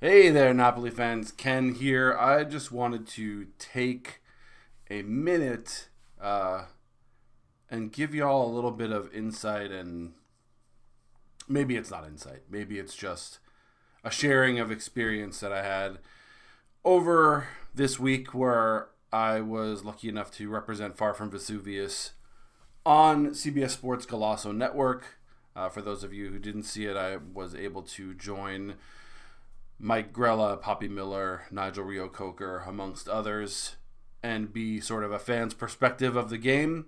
Hey there, Napoli fans. Ken here. I just wanted to take a minute and give you all a little bit of insight, and maybe it's not insight. Maybe it's just a sharing of experience that I had over this week where I was lucky enough to represent Far From Vesuvius on CBS Sports Golazo Network. For those of you who didn't see it, I was able to join Mike Grella, Poppy Miller, Nigel Rio-Coker, amongst others, and be sort of a fan's perspective of the game.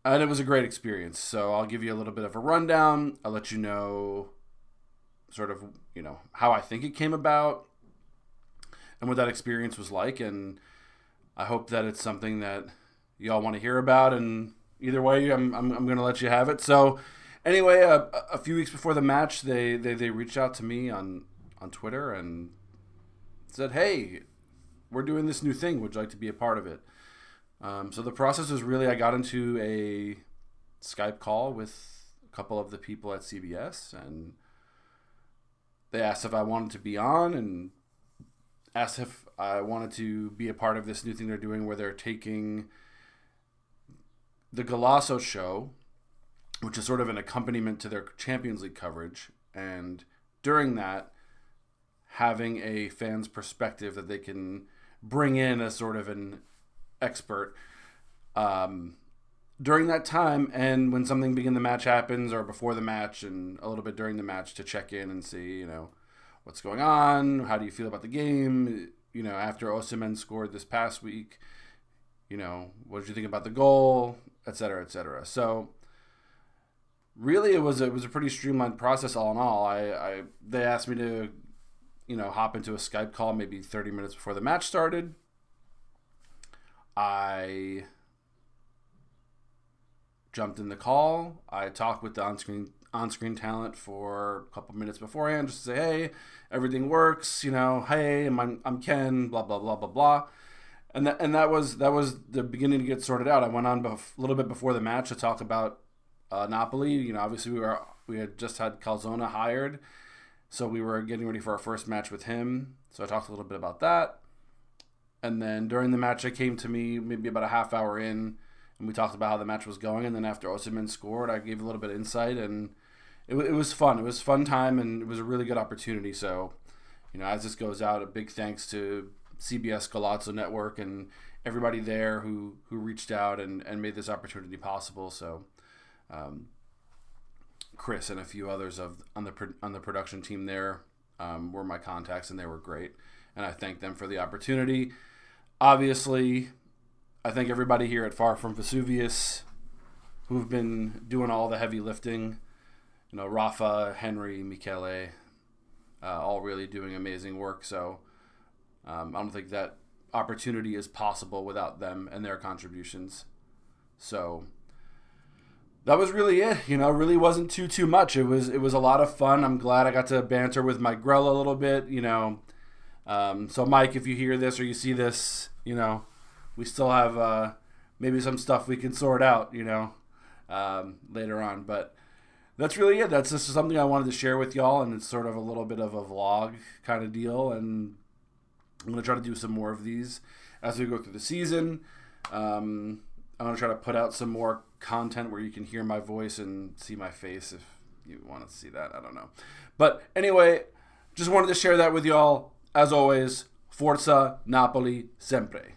And it was a great experience. So I'll give you a little bit of a rundown. I'll let you know sort of, how I think it came about and what that experience was like. And I hope that it's something that y'all want to hear about. And either way, I'm going to let you have it. So anyway, a few weeks before the match, they reached out to me on Twitter and said, hey, we're doing this new thing. Would you like to be a part of it? So the process was really, I got into a Skype call with a couple of the people at CBS, and they asked if I wanted to be on and asked if I wanted to be a part of this new thing they're doing where they're taking the Golazo show, which is sort of an accompaniment to their Champions League coverage, and during that, having a fan's perspective that they can bring in as sort of an expert during that time, and when something big in the match happens or before the match and a little bit during the match to check in and see, what's going on, how do you feel about the game, after Osimhen scored this past week, what did you think about the goal, et cetera, et cetera. So really it was a pretty streamlined process all in all. They asked me to hop into a Skype call maybe 30 minutes before the match started. I jumped in the call. I talked with the on-screen talent for a couple minutes beforehand just to say, hey, everything works, hey, I'm Ken, blah, blah, blah, blah, blah. And that was the beginning to get sorted out. I went on a little bit before the match to talk about Napoli. Obviously we had just had Calzona hired, so we were getting ready for our first match with him. So I talked a little bit about that. And then during the match, it came to me maybe about a half hour in, and we talked about how the match was going. And then after Osimhen scored, I gave a little bit of insight, and it was fun. It was a fun time, and it was a really good opportunity. So, as this goes out, a big thanks to CBS Golazo Network and everybody there who reached out and made this opportunity possible. So, Chris and a few others on the production team there were my contacts, and they were great, and I thank them for the opportunity. Obviously, I thank everybody here at Far From Vesuvius who've been doing all the heavy lifting. Rafa, Henry, Michele, all really doing amazing work. So I don't think that opportunity is possible without them and their contributions. So that was really it. Really wasn't too much. It was a lot of fun. I'm glad I got to banter with Mike Grella a little bit. So Mike, if you hear this or you see this, we still have maybe some stuff we can sort out, later on. But that's really it. That's just something I wanted to share with y'all, and it's sort of a little bit of a vlog kind of deal. And I'm going to try to do some more of these as we go through the season. I'm going to try to put out some more content where you can hear my voice and see my face if you want to see that. I don't know. But anyway, just wanted to share that with y'all. As always, Forza Napoli sempre.